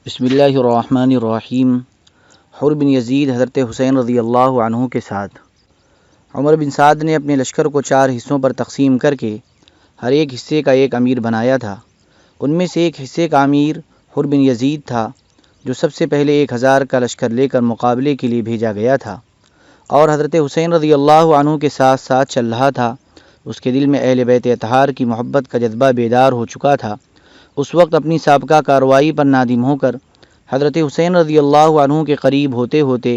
بسم اللہ الرحمن الرحیم۔ حر بن یزید حضرت حسین رضی اللہ عنہ کے ساتھ عمر بن سعد نے اپنے لشکر کو 4 حصوں پر تقسیم کر کے ہر ایک حصے کا ایک امیر بنایا تھا۔ ان میں سے ایک حصے کا امیر حر بن یزید تھا، جو سب سے پہلے 1000 کا لشکر لے کر مقابلے کے لیے بھیجا گیا تھا اور حضرت حسین رضی اللہ عنہ کے ساتھ ساتھ چل رہا تھا۔ اس کے دل میں اہل بیت اطہار کی محبت کا جذبہ بیدار ہو چکا تھا۔ اس وقت اپنی سابقہ کارروائی پر نادم ہو کر حضرت حسین رضی اللہ عنہ کے قریب ہوتے ہوتے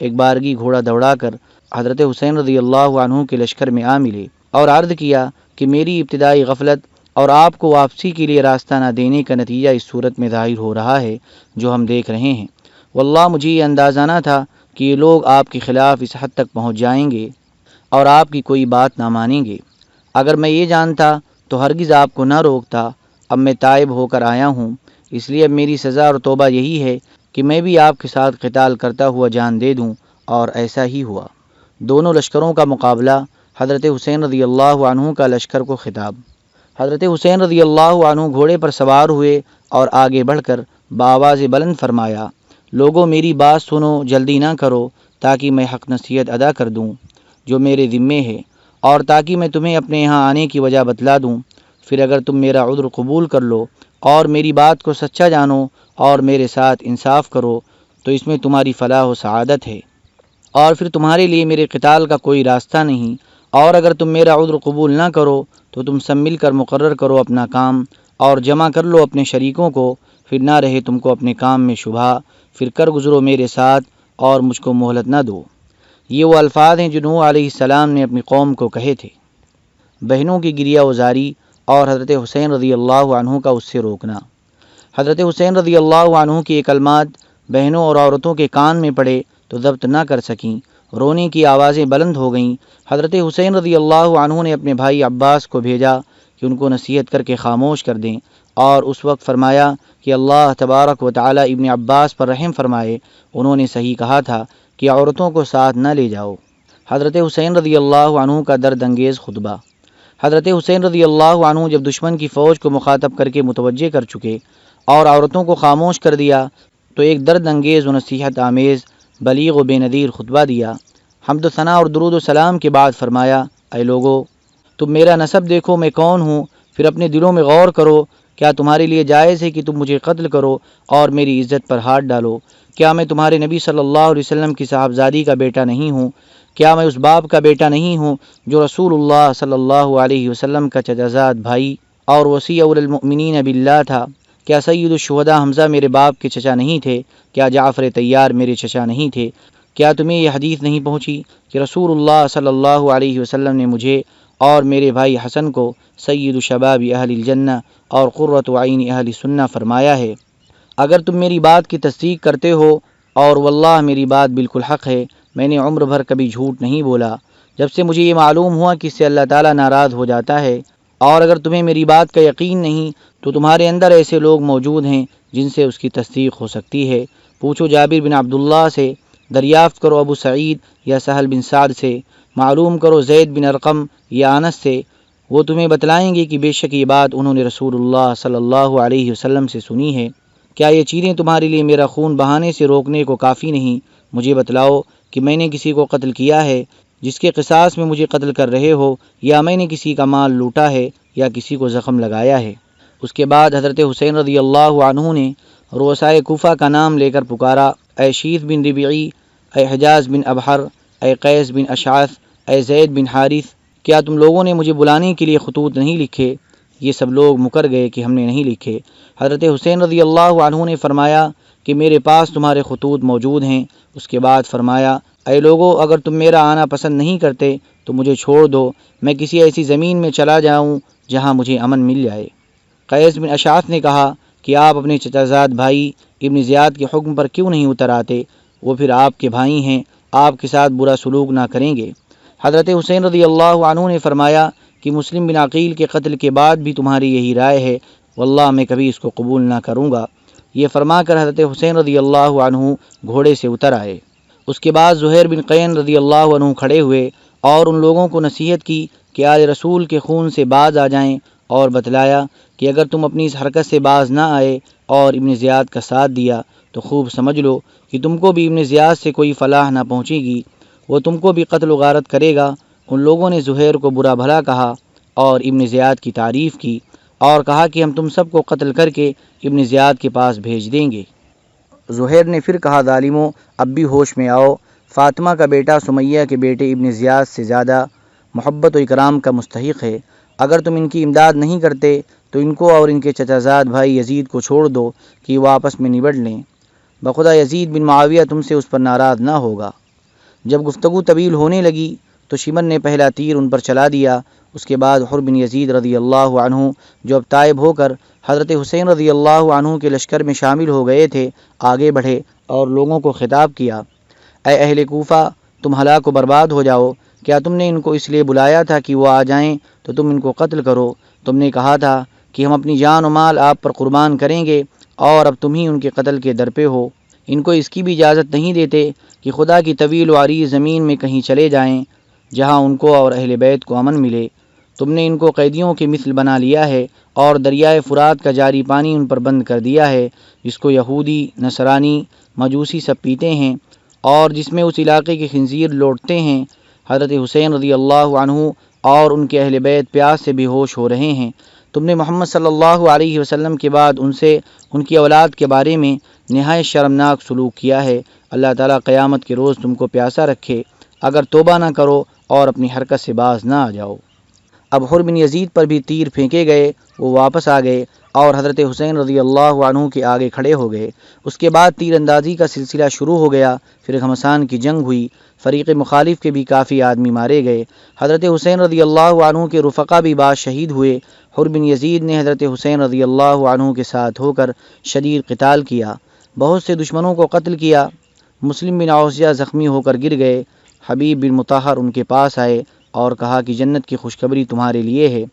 ایک بارگی گھوڑا دوڑا کر حضرت حسین رضی اللہ عنہ کے لشکر میں آ ملے اور عرض کیا کہ میری ابتدائی غفلت اور آپ کو واپسی کے لیے راستہ نہ دینے کا نتیجہ اس صورت میں ظاہر ہو رہا ہے جو ہم دیکھ رہے ہیں۔ واللہ مجھے یہ اندازہ نہ تھا کہ یہ لوگ آپ کے خلاف اس حد تک پہنچ جائیں گے اور آپ کی کوئی بات نہ مانیں گے۔ اگر میں یہ جانتا تو ہرگز آپ کو نہ روکتا۔ اب میں تائب ہو کر آیا ہوں، اس لیے اب میری سزا اور توبہ یہی ہے کہ میں بھی آپ کے ساتھ قتال کرتا ہوا جان دے دوں، اور ایسا ہی ہوا۔ دونوں لشکروں کا مقابلہ۔ حضرت حسین رضی اللہ عنہ کا لشکر کو خطاب۔ حضرت حسین رضی اللہ عنہ گھوڑے پر سوار ہوئے اور آگے بڑھ کر بآواز بلند فرمایا، لوگوں میری بات سنو، جلدی نہ کرو تاکہ میں حق نصیحت ادا کر دوں جو میرے ذمے ہے، اور تاکہ میں تمہیں اپنے یہاں آنے کی وجہ بتلا دوں۔ پھر اگر تم میرا عذر قبول کر لو اور میری بات کو سچا جانو اور میرے ساتھ انصاف کرو تو اس میں تمہاری فلاح و سعادت ہے، اور پھر تمہارے لیے میرے قتال کا کوئی راستہ نہیں۔ اور اگر تم میرا عذر قبول نہ کرو تو تم سب مل کر مقرر کرو اپنا کام اور جمع کر لو اپنے شریکوں کو، پھر نہ رہے تم کو اپنے کام میں شبہ، پھر کر گزرو میرے ساتھ اور مجھ کو مہلت نہ دو۔ یہ وہ الفاظ ہیں جو نوح علیہ السلام نے اپنی قوم کو کہے تھے۔ بہنوں کی گریہ وزاری اور حضرت حسین رضی اللہ عنہ کا اس سے روکنا۔ حضرت حسین رضی اللہ عنہ کی یہ کلمات بہنوں اور عورتوں کے کان میں پڑے تو ضبط نہ کر سکیں، رونے کی آوازیں بلند ہو گئیں۔ حضرت حسین رضی اللہ عنہ نے اپنے بھائی عباس کو بھیجا کہ ان کو نصیحت کر کے خاموش کر دیں، اور اس وقت فرمایا کہ اللہ تبارک و تعالی ابن عباس پر رحم فرمائے، انہوں نے صحیح کہا تھا کہ عورتوں کو ساتھ نہ لے جاؤ۔ حضرت حسین رضی اللہ عنہ کا درد انگیز خطبہ۔ حضرت حسین رضی اللہ عنہ جب دشمن کی فوج کو مخاطب کر کے متوجہ کر چکے اور عورتوں کو خاموش کر دیا تو ایک درد انگیز و نصیحت آمیز بلیغ و بے نظیر خطبہ دیا۔ حمد و ثنا اور درود و سلام کے بعد فرمایا، اے لوگو، تم میرا نسب دیکھو، میں کون ہوں، پھر اپنے دلوں میں غور کرو، کیا تمہارے لیے جائز ہے کہ تم مجھے قتل کرو اور میری عزت پر ہاتھ ڈالو؟ کیا میں تمہارے نبی صلی اللہ علیہ وسلم کی صاحبزادی کا بیٹا نہیں ہوں؟ کیا میں اس باپ کا بیٹا نہیں ہوں جو رسول اللہ صلی اللہ علیہ وسلم کا چچازاد بھائی اور وصی اول المؤمنین باللہ تھا؟ کیا سید الشہداء حمزہ میرے باپ کے چچا نہیں تھے؟ کیا جعفر طیار میرے چچا نہیں تھے؟ کیا تمہیں یہ حدیث نہیں پہنچی کہ رسول اللہ صلی اللہ علیہ وسلم نے مجھے اور میرے بھائی حسن کو سید شباب اہل الجنہ اور قرۃ عین اہل سنہ فرمایا ہے؟ اگر تم میری بات کی تصدیق کرتے ہو، اور واللہ میری بات بالکل حق ہے، میں نے عمر بھر کبھی جھوٹ نہیں بولا، جب سے مجھے یہ معلوم ہوا کہ اس سے اللہ تعالیٰ ناراض ہو جاتا ہے، اور اگر تمہیں میری بات کا یقین نہیں تو تمہارے اندر ایسے لوگ موجود ہیں جن سے اس کی تصدیق ہو سکتی ہے۔ پوچھو جابر بن عبداللہ سے، دریافت کرو ابو سعید یا سہل بن سعد سے، معلوم کرو زید بن ارقم یا انس سے، وہ تمہیں بتلائیں گے کہ بے شک یہ بات انہوں نے رسول اللہ صلی اللہ علیہ وسلم سے سنی ہے۔ کیا یہ چیزیں تمہارے لیے میرا خون بہانے سے روکنے کو کافی نہیں؟ مجھے بتلاؤ کہ میں نے کسی کو قتل کیا ہے جس کے قصاص میں مجھے قتل کر رہے ہو، یا میں نے کسی کا مال لوٹا ہے یا کسی کو زخم لگایا ہے۔ اس کے بعد حضرت حسین رضی اللہ عنہ نے رؤسائے کوفہ کا نام لے کر پکارا، اے شیث بن ربیعی، اے حجاز بن ابحر، اے قیس بن اشعث، اے زید بن حارث، کیا تم لوگوں نے مجھے بلانے کے لیے خطوط نہیں لکھے؟ یہ سب لوگ مکر گئے کہ ہم نے نہیں لکھے۔ حضرت حسین رضی اللہ عنہ نے فرمایا کہ میرے پاس تمہارے خطوط موجود ہیں۔ اس کے بعد فرمایا، اے لوگو، اگر تم میرا آنا پسند نہیں کرتے تو مجھے چھوڑ دو، میں کسی ایسی زمین میں چلا جاؤں جہاں مجھے امن مل جائے۔ قیس بن اشعث نے کہا کہ آپ اپنے چچازاد بھائی ابن زیاد کے حکم پر کیوں نہیں اتر آتے؟ وہ پھر آپ کے بھائی ہیں، آپ کے ساتھ برا سلوک نہ کریں گے۔ حضرت حسین رضی اللہ عنہ نے فرمایا کہ مسلم بن عقیل کے قتل کے بعد بھی تمہاری یہی رائے ہے، واللہ میں کبھی اس کو قبول نہ کروں گا۔ یہ فرما کر حضرت حسین رضی اللہ عنہ گھوڑے سے اتر آئے۔ اس کے بعد زہیر بن قین رضی اللہ عنہ کھڑے ہوئے اور ان لوگوں کو نصیحت کی کہ آل رسول کے خون سے باز آ جائیں اور بتلایا کہ اگر تم اپنی اس حرکت سے باز نہ آئے اور ابن زیاد کا ساتھ دیا تو خوب سمجھ لو کہ تم کو بھی ابن زیاد سے کوئی فلاح نہ پہنچے گی، وہ تم کو بھی قتل و غارت کرے گا۔ ان لوگوں نے زہیر کو برا بھلا کہا اور ابن زیاد کی تعریف کی اور کہا کہ ہم تم سب کو قتل کر کے ابن زیاد کے پاس بھیج دیں گے۔ زہیر نے پھر کہا، ظالموں، اب بھی ہوش میں آؤ، فاطمہ کا بیٹا سمیہ کے بیٹے ابن زیاد سے زیادہ محبت و اکرام کا مستحق ہے۔ اگر تم ان کی امداد نہیں کرتے تو ان کو اور ان کے چچا زاد بھائی یزید کو چھوڑ دو کہ وہ آپس میں نبڑ لیں، بخدا یزید بن معاویہ تم سے اس پر ناراض نہ ہوگا۔ جب گفتگو طویل ہونے لگی تو شمر نے پہلا تیر ان پر چلا دیا۔ اس کے بعد حر بن یزید رضی اللہ عنہ جو اب تائب ہو کر حضرت حسین رضی اللہ عنہ کے لشکر میں شامل ہو گئے تھے، آگے بڑھے اور لوگوں کو خطاب کیا، اے اہل کوفہ، تم ہلاک و برباد ہو جاؤ، کیا تم نے ان کو اس لیے بلایا تھا کہ وہ آ جائیں تو تم ان کو قتل کرو؟ تم نے کہا تھا کہ ہم اپنی جان و مال آپ پر قربان کریں گے، اور اب تم ہی ان کے قتل کے در پہ ہو۔ ان کو اس کی بھی اجازت نہیں دیتے کہ خدا کی طویل و عریض زمین میں کہیں چلے جائیں جہاں ان کو اور اہل بیت کو امن ملے۔ تم نے ان کو قیدیوں کے مثل بنا لیا ہے اور دریائے فرات کا جاری پانی ان پر بند کر دیا ہے، جس کو یہودی، نصرانی، مجوسی سب پیتے ہیں اور جس میں اس علاقے کے خنزیر لوٹتے ہیں۔ حضرت حسین رضی اللہ عنہ اور ان کے اہل بیت پیاس سے بے ہوش ہو رہے ہیں۔ تم نے محمد صلی اللہ علیہ وسلم کے بعد ان سے ان کی اولاد کے بارے میں نہایت شرمناک سلوک کیا ہے۔ اللہ تعالیٰ قیامت کے روز تم کو پیاسا رکھے اگر توبہ نہ کرو اور اپنی حرکت سے باز نہ آ جاؤ۔ اب حر بن یزید پر بھی تیر پھینکے گئے، وہ واپس آ گئے اور حضرت حسین رضی اللہ عنہ کے آگے کھڑے ہو گئے۔ اس کے بعد تیر اندازی کا سلسلہ شروع ہو گیا، پھر گھمسان کی جنگ ہوئی، فریق مخالف کے بھی کافی آدمی مارے گئے۔ حضرت حسین رضی اللہ عنہ کے رفقا بھی بعض شہید ہوئے۔ حر بن یزید نے حضرت حسین رضی اللہ عنہ کے ساتھ ہو کر شدید قتال کیا، بہت سے دشمنوں کو قتل کیا۔ مسلم بن اوسیہ زخمی ہو کر گر گئے۔ حبیب بن مطہر ان کے پاس آئے اور کہا کہ جنت کی خوشخبری تمہارے لیے ہے،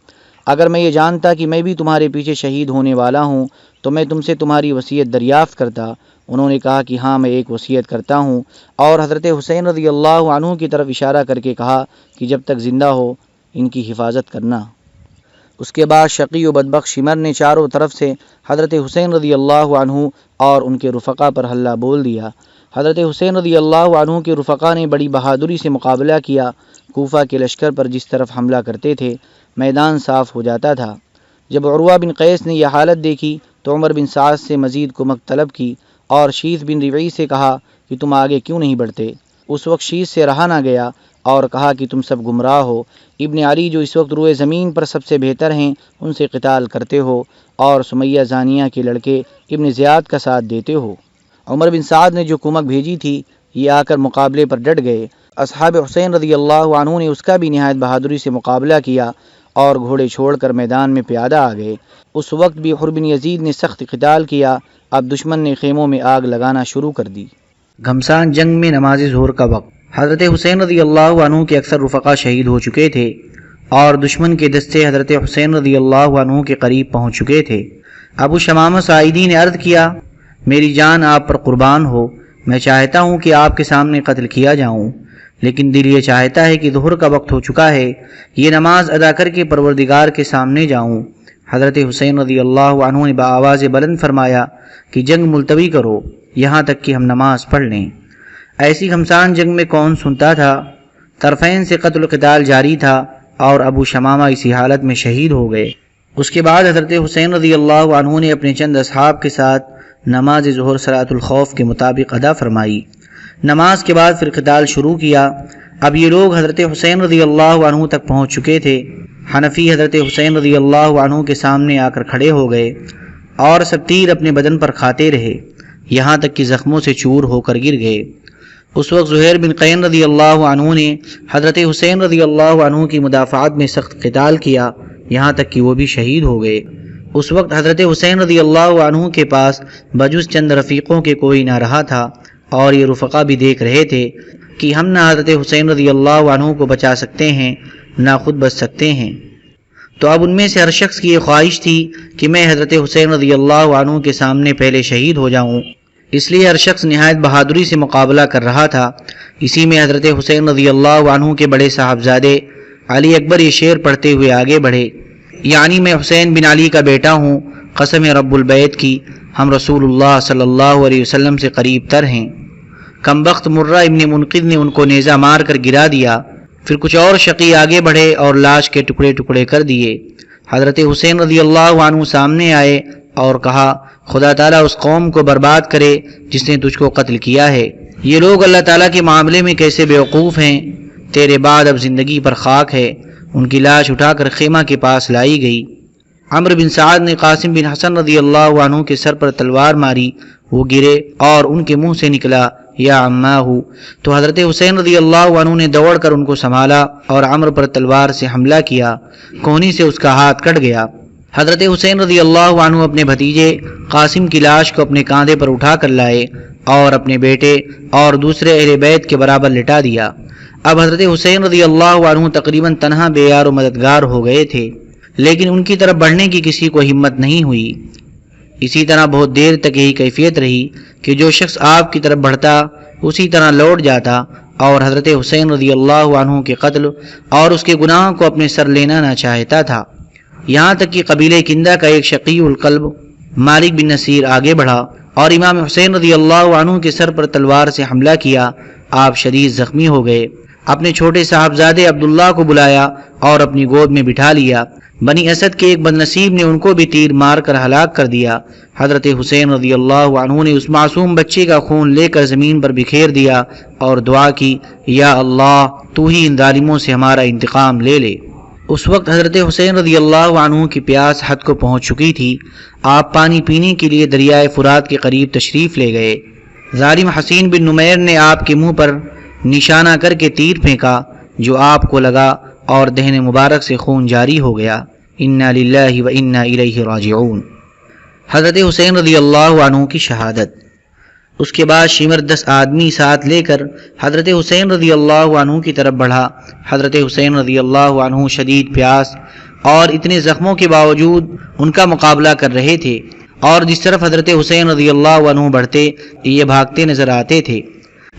اگر میں یہ جانتا کہ میں بھی تمہارے پیچھے شہید ہونے والا ہوں تو میں تم سے تمہاری وصیت دریافت کرتا۔ انہوں نے کہا کہ ہاں، میں ایک وصیت کرتا ہوں، اور حضرت حسین رضی اللہ عنہ کی طرف اشارہ کر کے کہا کہ جب تک زندہ ہو ان کی حفاظت کرنا۔ اس کے بعد شقی و بدبخت شمر نے چاروں طرف سے حضرت حسین رضی اللہ عنہ اور ان کے رفقا پر حلہ بول دیا۔ حضرت حسین رضی اللہ عنہ کے رفقا نے بڑی بہادری سے مقابلہ کیا۔ کوفہ کے لشکر پر جس طرف حملہ کرتے تھے میدان صاف ہو جاتا تھا۔ جب عروہ بن قیس نے یہ حالت دیکھی تو عمر بن سعد سے مزید کمک طلب کی اور شیث بن ربعی سے کہا کہ تم آگے کیوں نہیں بڑھتے؟ اس وقت شیث سے رہا نہ گیا اور کہا کہ تم سب گمراہ ہو، ابن علی جو اس وقت روئے زمین پر سب سے بہتر ہیں ان سے قتال کرتے ہو اور سمیہ زانیہ کے لڑکے ابن زیاد کا ساتھ دیتے ہو۔ عمر بن سعد نے جو کمک بھیجی تھی یہ آ کر مقابلے پر ڈٹ گئے۔ اصحاب حسین رضی اللہ عنہ نے اس کا بھی نہایت بہادری سے مقابلہ کیا اور گھوڑے چھوڑ کر میدان میں پیادہ آ گئے۔ اس وقت بھی حر بن یزید نے سخت قتال کیا۔ اب دشمن نے خیموں میں آگ لگانا شروع کر دی۔ گھمسان جنگ میں نماز ظہر کا وقت۔ حضرت حسین رضی اللہ عنہ کے اکثر رفقا شہید ہو چکے تھے اور دشمن کے دستے حضرت حسین رضی اللہ عنہ کے قریب پہنچ چکے تھے۔ ابو شمامہ ساعدی نے عرض کیا، میری جان آپ پر قربان ہو، میں چاہتا ہوں کہ آپ کے سامنے قتل کیا جاؤں، لیکن دل یہ چاہتا ہے کہ ظہر کا وقت ہو چکا ہے، یہ نماز ادا کر کے پروردگار کے سامنے جاؤں۔ حضرت حسین رضی اللہ عنہ نے بآواز بلند فرمایا کہ جنگ ملتوی کرو یہاں تک کہ ہم نماز پڑھ لیں۔ ایسی گھمسان جنگ میں کون سنتا تھا؟ طرفین سے قتل و قتال جاری تھا اور ابو شمامہ اسی حالت میں شہید ہو گئے۔ اس کے بعد حضرت حسین رضی اللہ عنہ نے اپنے چند اصحاب کے ساتھ نماز ظہر صلاۃ الخوف کے مطابق ادا فرمائی۔ نماز کے بعد پھر قتال شروع کیا۔ اب یہ لوگ حضرت حسین رضی اللہ عنہ تک پہنچ چکے تھے۔ حنفی حضرت حسین رضی اللہ عنہ کے سامنے آ کر کھڑے ہو گئے اور سب تیر اپنے بدن پر کھاتے رہے یہاں تک کہ زخموں سے چور ہو کر گر گئے۔ اس وقت زہیر بن قین رضی اللہ عنہ نے حضرت حسین رضی اللہ عنہ کی مدافعات میں سخت قتال کیا یہاں تک کہ وہ بھی شہید ہو گئے۔ اس وقت حضرت حسین رضی اللہ عنہ کے پاس بجز چند رفیقوں کے کوئی نہ رہا تھا اور یہ رفقا بھی دیکھ رہے تھے کہ ہم نہ حضرت حسین رضی اللہ عنہ کو بچا سکتے ہیں نہ خود بچ سکتے ہیں۔ تو اب ان میں سے ہر شخص کی یہ خواہش تھی کہ میں حضرت حسین رضی اللہ عنہ کے سامنے پہلے شہید ہو جاؤں، اس لیے ہر شخص نہایت بہادری سے مقابلہ کر رہا تھا۔ اسی میں حضرت حسین رضی اللہ عنہ کے بڑے صاحبزادے علی اکبر یہ شعر پڑھتے ہوئے آگے بڑھے، یعنی میں حسین بن علی کا بیٹا ہوں، قسم رب البیت کی ہم رسول اللہ صلی اللہ علیہ وسلم سے قریب تر ہیں۔ کمبخت مرہ ابن منقذ نے ان کو نیزہ مار کر گرا دیا۔ پھر کچھ اور شقی آگے بڑھے اور لاش کے ٹکڑے ٹکڑے کر دیے۔ حضرت حسین رضی اللہ عنہ سامنے آئے اور کہا، خدا تعالیٰ اس قوم کو برباد کرے جس نے تجھ کو قتل کیا ہے۔ یہ لوگ اللہ تعالیٰ کے معاملے میں کیسے بیوقوف ہیں، تیرے بعد اب زندگی پر خاک ہے۔ ان کی لاش اٹھا کر خیمہ کے پاس لائی گئی۔ عمرو بن سعد نے قاسم بن حسن رضی اللہ عنہ کے سر پر تلوار ماری، وہ گرے اور ان کے منہ سے نکلا یا عماہ، تو حضرت حسین رضی اللہ عنہ نے دوڑ کر ان کو سنبھالا اور عمرو پر تلوار سے حملہ کیا، کوہنی سے اس کا ہاتھ کٹ گیا۔ حضرت حسین رضی اللہ عنہ اپنے بھتیجے قاسم کی لاش کو اپنے کاندھے پر اٹھا کر لائے اور اپنے بیٹے اور دوسرے اہل بیت کے برابر لٹا دیا۔ اب حضرت حسین رضی اللہ عنہ تقریباً تنہا بے یار و مددگار ہو گئے تھے، لیکن ان کی طرف بڑھنے کی کسی کو ہمت نہیں ہوئی۔ اسی طرح بہت دیر تک یہی کیفیت رہی کہ جو شخص آپ کی طرف بڑھتا اسی طرح لوٹ جاتا اور حضرت حسین رضی اللہ عنہ کے قتل اور اس کے گناہوں کو اپنے سر لینا نہ چاہتا تھا۔ یہاں تک کہ قبیلہ کندہ کا ایک شقی القلب مالک بن نصیر آگے بڑھا اور امام حسین رضی اللہ عنہ کے سر پر تلوار سے حملہ کیا۔ آپ شدید زخمی ہو گئے۔ اپنے چھوٹے صاحبزادے عبداللہ کو بلایا اور اپنی گود میں بٹھا لیا۔ بنی اسد کے ایک بد نصیب نے ان کو بھی تیر مار کر ہلاک کر دیا۔ حضرت حسین رضی اللہ عنہ نے اس معصوم بچے کا خون لے کر زمین پر بکھیر دیا اور دعا کی، یا اللہ تو ہی ان ظالموں سے ہمارا انتقام لے لے۔ اس وقت حضرت حسین رضی اللہ عنہ کی پیاس حد کو پہنچ چکی تھی۔ آپ پانی پینے کے لیے دریائے فرات کے قریب تشریف لے گئے۔ ظالم حسین بن نمیر نے آپ کے منہ پر نشانہ کر کے تیر پھینکا جو آپ کو لگا اور دہن مبارک سے خون جاری ہو گیا۔ انا للہ و انا الیہ راجعون۔ حضرت حسین رضی اللہ عنہ کی شہادت۔ اس کے بعد شمر 10 آدمی ساتھ لے کر حضرت حسین رضی اللہ عنہ کی طرف بڑھا۔ حضرت حسین رضی اللہ عنہ شدید پیاس اور اتنے زخموں کے باوجود ان کا مقابلہ کر رہے تھے، اور جس طرف حضرت حسین رضی اللہ عنہ بڑھتے یہ بھاگتے نظر آتے تھے۔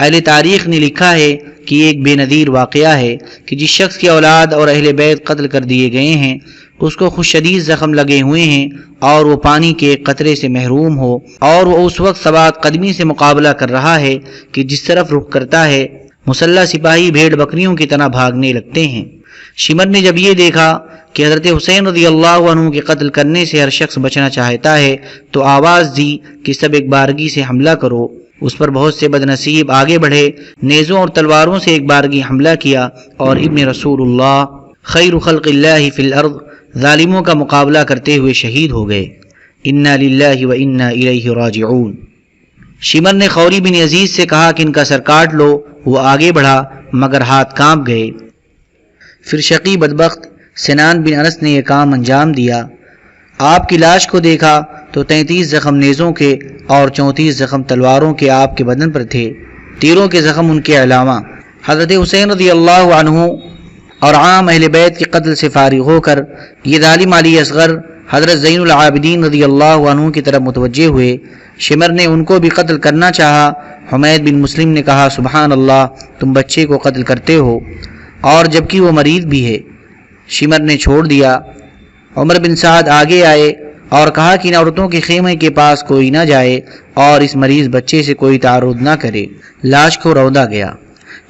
اہل تاریخ نے لکھا ہے کہ یہ ایک بے نظیر واقعہ ہے کہ جس شخص کی اولاد اور اہل بیت قتل کر دیے گئے ہیں اس کو خود شدید زخم لگے ہوئے ہیں اور وہ پانی کے ایک قطرے سے محروم ہو، اور وہ اس وقت ثبات قدمی سے مقابلہ کر رہا ہے کہ جس طرف رخ کرتا ہے مسلح سپاہی بھیڑ بکریوں کی طرح بھاگنے لگتے ہیں۔ شمر نے جب یہ دیکھا کہ حضرت حسین رضی اللہ عنہ کے قتل کرنے سے ہر شخص بچنا چاہتا ہے تو آواز دی کہ سب ایک بارگی سے حملہ کرو۔ اس پر بہت سے بد نصیب آگے بڑھے، نیزوں اور تلواروں سے ایک بارگی حملہ کیا اور ابن رسول اللہ خیر خلق اللہ فی الارض ظالموں کا مقابلہ کرتے ہوئے شہید ہو گئے۔ انا للہ و انا الیہ راجعون۔ شمر نے خوری بن یزید سے کہا کہ ان کا سر کاٹ لو۔ وہ آگے بڑھا مگر ہاتھ کانپ گئے۔ پھر شقی بدبخت سنان بن انس نے یہ کام انجام دیا۔ آپ کی لاش کو دیکھا تو 33 زخم نیزوں کے اور 34 زخم تلواروں کے آپ کے بدن پر تھے، تیروں کے زخم ان کے علاوہ۔ حضرت حسین رضی اللہ عنہ اور عام اہل بیت کے قتل سے فارغ ہو کر یہ ظالم علی اصغر حضرت زین العابدین رضی اللہ عنہ کی طرف متوجہ ہوئے۔ شمر نے ان کو بھی قتل کرنا چاہا۔ حمید بن مسلم نے کہا، سبحان اللہ، تم بچے کو قتل کرتے ہو اور جبکہ وہ مریض بھی ہے۔ شمر نے چھوڑ دیا۔ عمر بن سعد آگے آئے اور کہا کہ ان عورتوں کے خیمے کے پاس کوئی نہ جائے اور اس مریض بچے سے کوئی تعارض نہ کرے۔ لاش کو روندا گیا۔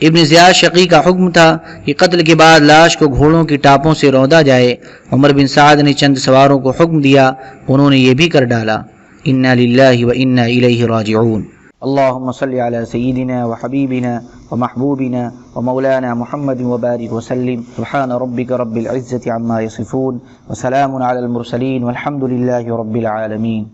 ابن زیاد شقی کا حکم تھا کہ قتل کے بعد لاش کو گھوڑوں کی ٹاپوں سے روندا جائے۔ عمر بن سعد نے چند سواروں کو حکم دیا، انہوں نے یہ بھی کر ڈالا۔ انا للہ و انا الیہ راجعون۔ اللهم صل على سيدنا وحبيبنا ومحبوبنا ومولانا محمد وبارك وسلم۔ سبحان ربك رب العزة عما يصفون وسلام على المرسلين والحمد لله رب العالمين۔